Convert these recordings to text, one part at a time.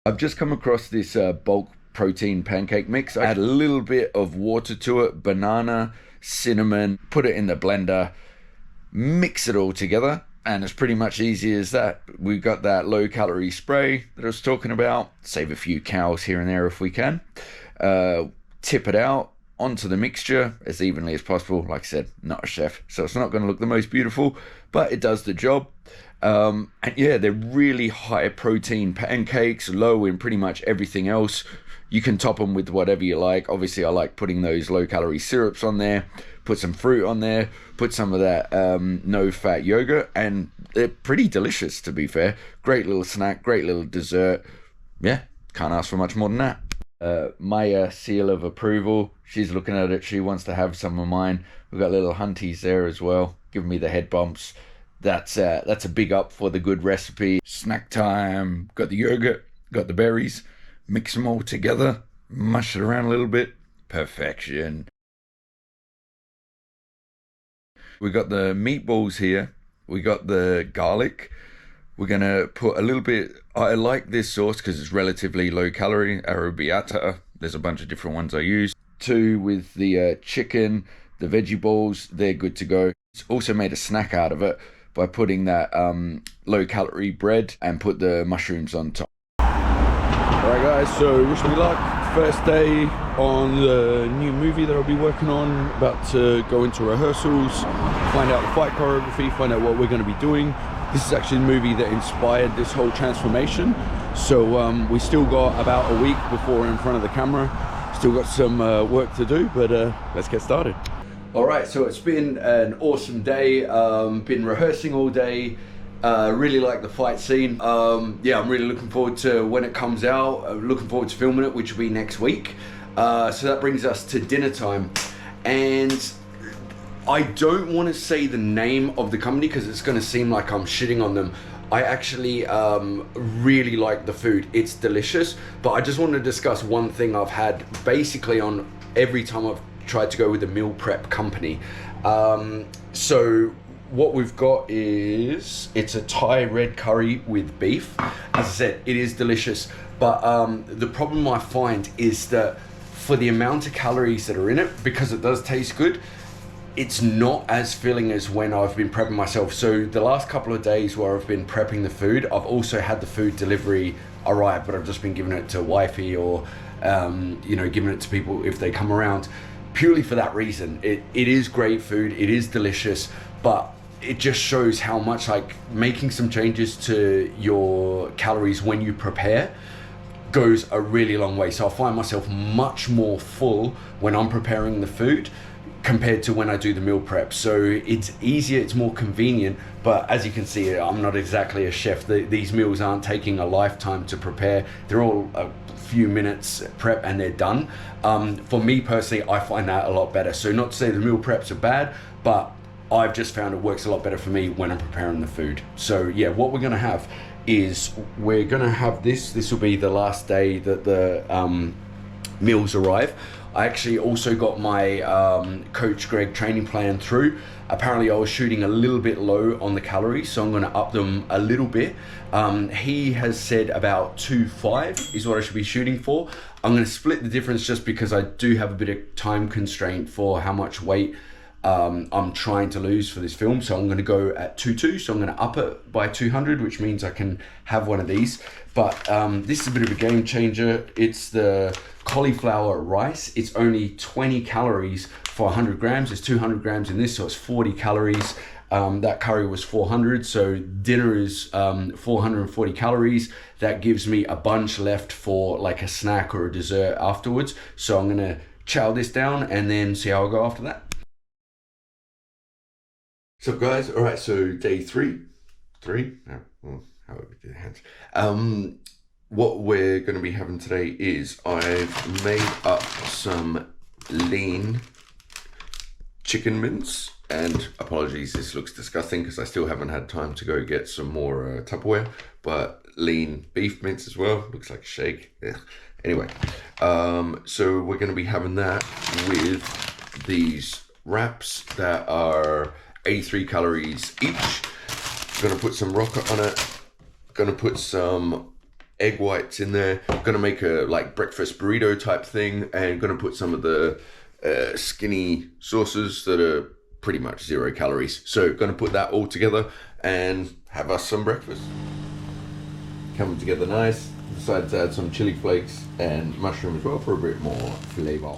I've just come across this bulk protein pancake mix. I add a little bit of water to it, banana, cinnamon, put it in the blender, mix it all together, and it's pretty much easy as that. We've got that low calorie spray that I was talking about. Save a few calories here and there if we can. Tip it out onto the mixture as evenly as possible. Like I said, not a chef, so it's not going to look the most beautiful, but it does the job. And yeah, they're really high protein pancakes, low in pretty much everything else. You can top them with whatever you like. Obviously, I like putting those low calorie syrups on there, put some fruit on there, put some of that no fat yogurt, and they're pretty delicious, to be fair. Great little snack, great little dessert. Yeah, can't ask for much more than that. Maya, seal of approval. She's looking at it. She wants to have some of mine. We've got little hunties there as well, giving me the head bumps. That's a big up for the good recipe. Snack time. Got the yogurt, got the berries. Mix them all together. Mush it around a little bit. Perfection. We got the meatballs here. We got the garlic. We're going to put a little bit, I like this sauce because it's relatively low calorie, arrabbiata. There's a bunch of different ones I use. 2 with the chicken, the veggie balls, they're good to go. It's also made a snack out of it by putting that low calorie bread and put the mushrooms on top. Alright guys, so wish me luck. First day on the new movie that I'll be working on. About to go into rehearsals, find out the fight choreography, find out what we're going to be doing. This is actually the movie that inspired this whole transformation. So we still got about a week before we're in front of the camera. Still got some work to do, but let's get started. All right, so it's been an awesome day. Been rehearsing all day. Really like the fight scene. Yeah, I'm really looking forward to when it comes out. Looking forward to filming it, which will be next week. So that brings us to dinner time. And I don't want to say the name of the company because it's going to seem like I'm shitting on them. I actually really like the food. It's delicious, but I just want to discuss one thing I've had basically on every time I've tried to go with a meal prep company. So what we've got is, it's a Thai red curry with beef. As I said, it is delicious, but the problem I find is that for the amount of calories that are in it, because it does taste good, it's not as filling as when I've been prepping myself. So the last couple of days where I've been prepping the food, I've also had the food delivery arrive, but I've just been giving it to wifey or giving it to people if they come around, purely for that reason. It is great food, it is delicious, but it just shows how much like making some changes to your calories when you prepare goes a really long way. So I find myself much more full when I'm preparing the food compared to when I do the meal prep. So it's easier, it's more convenient, but as you can see, I'm not exactly a chef. These meals aren't taking a lifetime to prepare. They're all a few minutes prep and they're done. For me personally, I find that a lot better. So not to say the meal preps are bad, but I've just found it works a lot better for me when I'm preparing the food. So yeah, what we're gonna have is, we're gonna have this will be the last day that the meals arrive. I actually also got my Coach Greg training plan through. Apparently I was shooting a little bit low on the calories, so I'm gonna up them a little bit. He has said about 2.5 is what I should be shooting for. I'm gonna split the difference just because I do have a bit of time constraint for how much weight I'm trying to lose for this film. So I'm gonna go at 2.2, so I'm gonna up it by 200, which means I can have one of these. But this is a bit of a game changer. It's the cauliflower rice. It's only 20 calories for 100 grams. There's 200 grams in this, so it's 40 calories. That curry was 400, so dinner is 440 calories. That gives me a bunch left for like a snack or a dessert afterwards. So I'm gonna chow this down and then see how I go after that. So guys, all right, so day three, how would we do the hands? What we're going to be having today is, I've made up some lean chicken mince, and apologies, this looks disgusting because I still haven't had time to go get some more Tupperware, but lean beef mince as well, looks like a shake. Yeah. Anyway, so we're going to be having that with these wraps that are 83 calories each. Gonna put some rocket on it, gonna put some egg whites in there. Gonna make a like breakfast burrito type thing, and gonna put some of the skinny sauces that are pretty much 0 calories. So gonna put that all together and have us some breakfast. Coming together nice. Decided to add some chili flakes and mushroom as well for a bit more flavor.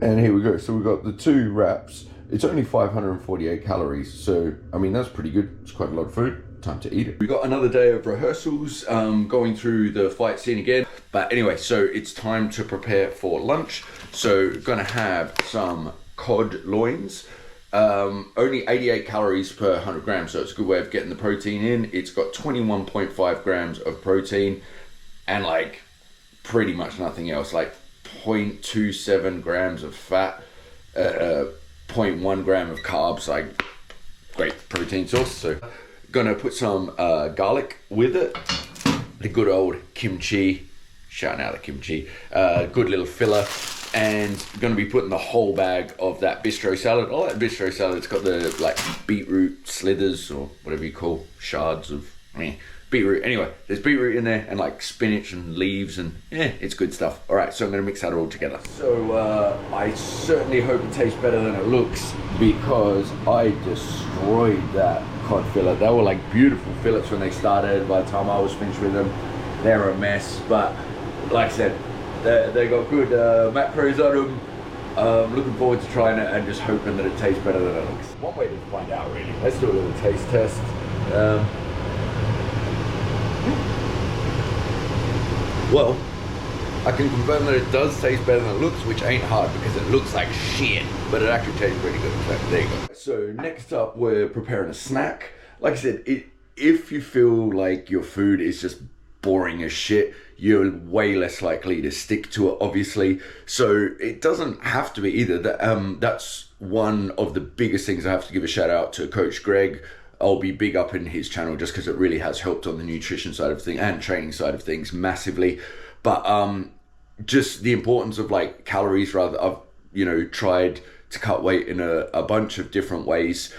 And here we go. So we've got the 2 wraps. It's only 548 calories. So, I mean, that's pretty good. It's quite a lot of food. Time to eat it. We got another day of rehearsals, going through the fight scene again. But anyway, so it's time to prepare for lunch. So gonna have some cod loins. Only 88 calories per 100 grams, so it's a good way of getting the protein in. It's got 21.5 grams of protein and like pretty much nothing else, like 0.27 grams of fat, 0.1 gram of carbs, like great protein source. So gonna put some garlic with it, the good old kimchi, shouting out the kimchi, good little filler. And going to be putting the whole bag of that bistro salad. I like bistro salad. It's got the like beetroot slithers or whatever you call shards of beetroot. Anyway, there's beetroot in there and like spinach and leaves, and yeah, it's good stuff. All right, so I'm going to mix that all together. So I certainly hope it tastes better than it looks, because I destroyed that cod fillet. They were like beautiful fillets when they started. By the time I was finished with them, they're a mess. But like I said, they got good macros on them. Looking forward to trying it and just hoping that it tastes better than it looks. One way to find out, really. Let's do a little taste test. Well, I can confirm that it does taste better than it looks, which ain't hard because it looks like shit, but it actually tastes pretty good. So there you go. So next up, we're preparing a snack. Like I said, if you feel like your food is just boring as shit, you're way less likely to stick to it, obviously. So it doesn't have to be either. That's one of the biggest things. I have to give a shout out to Coach Greg. I'll be big up in his channel just because it really has helped on the nutrition side of things and training side of things massively. But just the importance of like calories, rather. I've tried to cut weight in a bunch of different ways.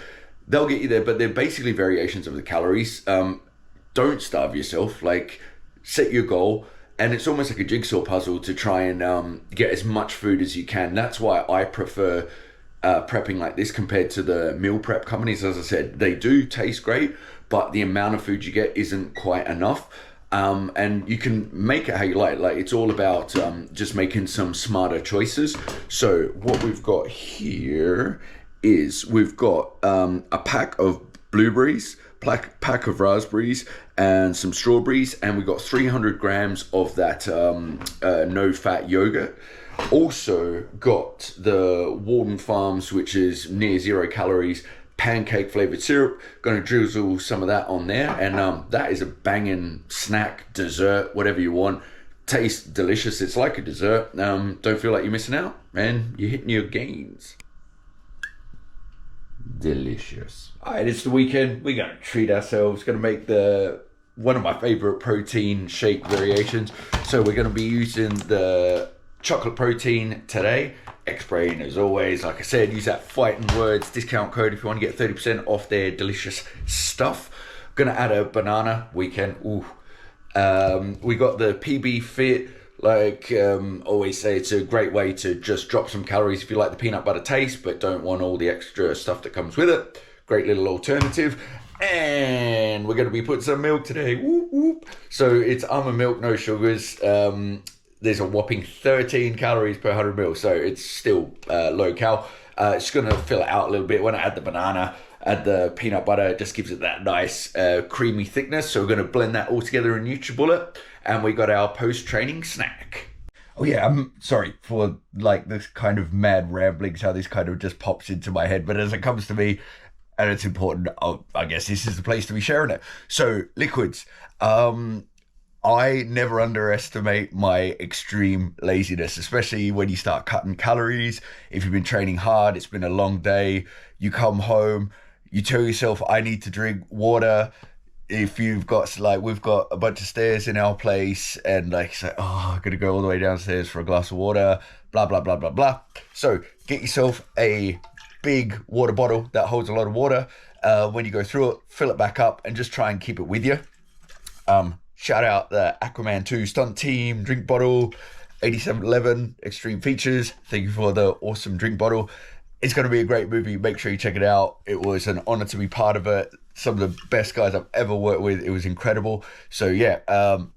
They'll get you there, but they're basically variations of the calories. Don't starve yourself. Like, set your goal, and it's almost like a jigsaw puzzle to try and get as much food as you can. That's why I prefer prepping like this compared to the meal prep companies. As I said, they do taste great, but the amount of food you get isn't quite enough. And you can make it how you like. Like, it's all about just making some smarter choices. So what we've got here is we've got a pack of blueberries, pack of raspberries, and some strawberries, and we got 300 grams of that no-fat yogurt. Also got the Walden Farms, which is near 0 calories, pancake flavored syrup. Gonna drizzle some of that on there, and that is a banging snack, dessert, whatever you want. Tastes delicious. It's like a dessert. Don't feel like you're missing out, and you're hitting your gains. Delicious. All right, it's the weekend. We're gonna treat ourselves. Gonna make one of my favorite protein shake variations. So we're gonna be using the chocolate protein today. X-Brain, as always. Like I said, use that Fighting Words discount code if you want to get 30% off their delicious stuff. Gonna add a banana. Weekend. Ooh. We got the PB Fit. Like always say, it's a great way to just drop some calories if you like the peanut butter taste but don't want all the extra stuff that comes with it. Great little alternative. And we're going to be putting some milk today. Whoop, whoop. So it's almond milk, no sugars. There's a whopping 13 calories per 100 ml, so it's still low cal. It's going to fill it out a little bit. When I add the banana, add the peanut butter, it just gives it that nice creamy thickness. So we're going to blend that all together in NutriBullet. And we got our post-training snack. Oh yeah, I'm sorry for like this kind of mad ramblings, how this kind of just pops into my head. But as it comes to me, and it's important, I guess this is the place to be sharing it. So liquids. I never underestimate my extreme laziness, especially when you start cutting calories. If you've been training hard, it's been a long day, you come home, you tell yourself, I need to drink water. If you've got, like, we've got a bunch of stairs in our place, and like, say, oh, I'm gonna go all the way downstairs for a glass of water, blah, blah, blah, blah, blah. So get yourself a big water bottle that holds a lot of water. When you go through it, fill it back up and just try and keep it with you. shout out the Aquaman 2 stunt team, drink bottle, 8711 extreme features. Thank you for the awesome drink bottle. It's going to be a great movie. Make sure you check it out. It was an honor to be part of it. Some of the best guys I've ever worked with. It was incredible. So yeah,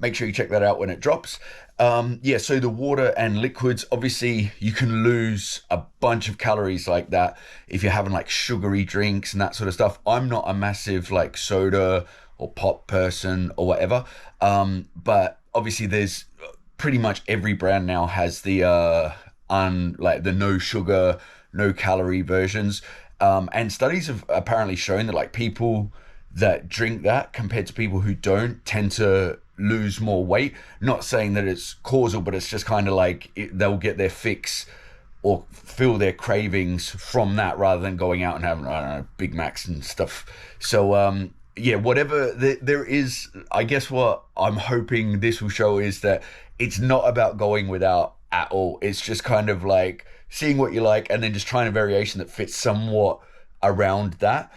make sure you check that out when it drops. Yeah, so the water and liquids, obviously you can lose a bunch of calories like that if you're having like sugary drinks and that sort of stuff. I'm not a massive like soda or pop person or whatever. But obviously there's pretty much every brand now has the like the no sugar, no calorie versions. And studies have apparently shown that like people that drink that compared to people who don't tend to lose more weight. Not saying that it's causal, but it's just kind of like they'll get their fix or feel their cravings from that rather than going out and having, I don't know, Big Macs and stuff. So yeah, whatever there is, I guess what I'm hoping this will show is that it's not about going without at all. It's just kind of like seeing what you like and then just trying a variation that fits somewhat around that.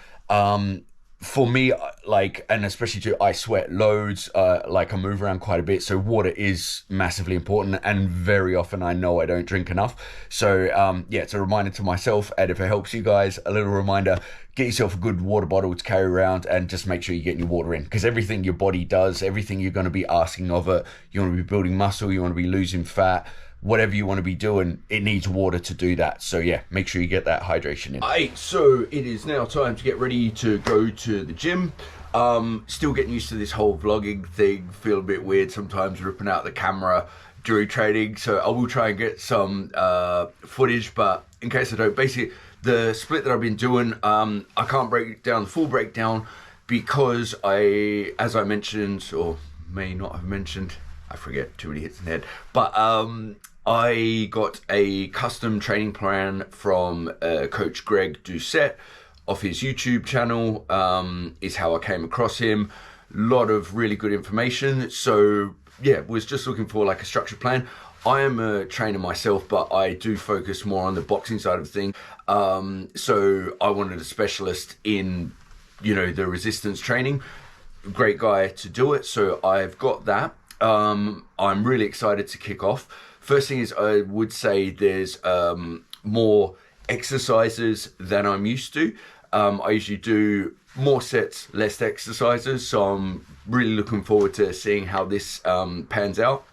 For me, like, and especially too, I sweat loads, like I move around quite a bit, so water is massively important, and very often I know I don't drink enough. So yeah, it's a reminder to myself, and if it helps you guys, a little reminder, get yourself a good water bottle to carry around and just make sure you're getting your water in, because everything your body does, everything you're going to be asking of it, you want to be building muscle, you want to be losing fat, whatever you want to be doing, it needs water to do that. So yeah, make sure you get that hydration in. Alright, so it is now time to get ready to go to the gym. Still getting used to this whole vlogging thing, feel a bit weird sometimes ripping out the camera during training, so I will try and get some footage, but in case I don't, basically the split that I've been doing, I can't break down the full breakdown because as I mentioned, or may not have mentioned, I forget, too many hits in the head, but I got a custom training plan from Coach Greg Doucette off his YouTube channel, is how I came across him. A lot of really good information. So yeah, was just looking for like a structured plan. I am a trainer myself, but I do focus more on the boxing side of things. So I wanted a specialist in, you know, the resistance training. Great guy to do it. So I've got that. I'm really excited to kick off. First thing is, I would say there's more exercises than I'm used to. I usually do more sets, less exercises, so I'm really looking forward to seeing how this pans out.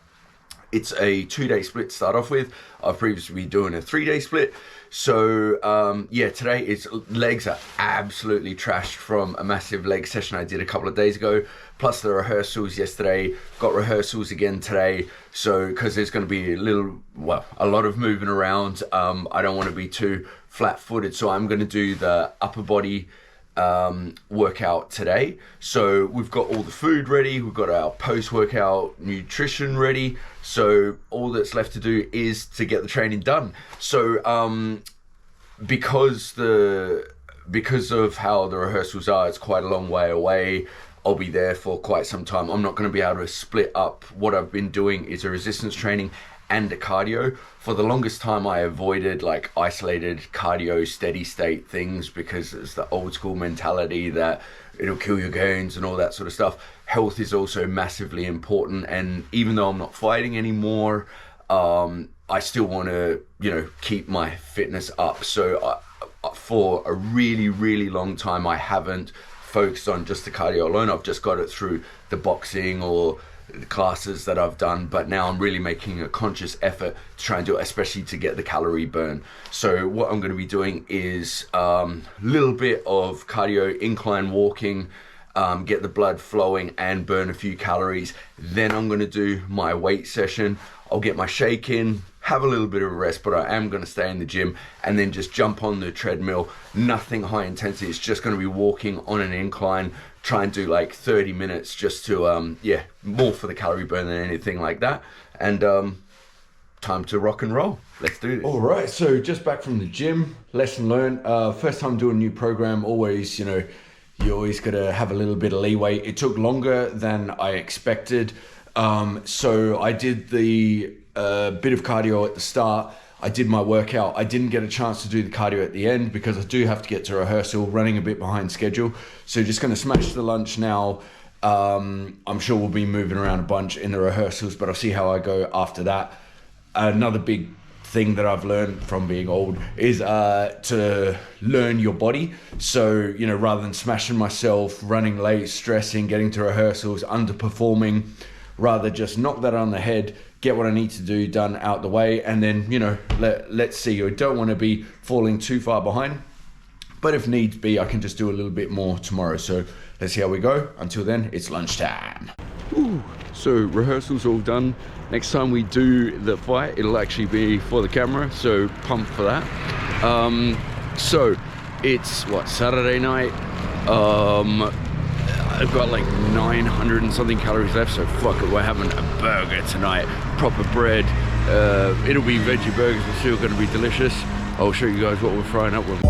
It's a 2-day split to start off with. I've previously been doing a 3-day split. So yeah, today legs are absolutely trashed from a massive leg session I did a couple of days ago. Plus the rehearsals yesterday, got rehearsals again today. So because there's going to be a lot of moving around. I don't want to be too flat-footed, so I'm going to do the upper body workout today. So we've got all the food ready, we've got our post-workout nutrition ready, so all that's left to do is to get the training done. So because of how the rehearsals are, it's quite a long way away. I'll be there for quite some time. I'm not going to be able to split up. What I've been doing is a resistance training and a cardio. For the longest time I avoided like isolated cardio steady state things because it's the old school mentality that it'll kill your gains and all that sort of stuff. Health is also massively important, and even though I'm not fighting anymore, I still want to, you know, keep my fitness up. So for a really, really long time I haven't focused on just the cardio alone. I've just got it through the boxing or the classes that I've done, but now I'm really making a conscious effort to try and do it, especially to get the calorie burn. So what I'm going to be doing is a little bit of cardio, incline walking, get the blood flowing and burn a few calories. Then I'm going to do my weight session. I'll get my shake in, have a little bit of a rest, but I am going to stay in the gym and then just jump on the treadmill. Nothing high intensity. It's just going to be walking on an incline. Try and do like 30 minutes just to, yeah, more for the calorie burn than anything like that. And time to rock and roll. Let's do this. All right, so just back from the gym, lesson learned. First time doing a new program, always, you know, you always got to have a little bit of leeway. It took longer than I expected. So I did the bit of cardio at the start. I did my workout. I didn't get a chance to do the cardio at the end because I do have to get to rehearsal, running a bit behind schedule. So just going to smash the lunch now, I'm sure we'll be moving around a bunch in the rehearsals, but I'll see how I go after that. Another big thing that I've learned from being old is to learn your body. So, you know, rather than smashing myself, running late, stressing, getting to rehearsals, underperforming, rather just knock that on the head, get what I need to do done out the way, and then, you know, let's see. I don't want to be falling too far behind, but if needs be, I can just do a little bit more tomorrow. So let's see how we go. Until then, it's lunchtime. Ooh, so rehearsal's all done. Next time we do the fight, it'll actually be for the camera, so pumped for that. So it's what, Saturday night. I've got like 900 and something calories left, so fuck it, we're having a burger tonight. Proper bread. It'll be veggie burgers, it's still gonna be delicious. I'll show you guys what we're frying up with.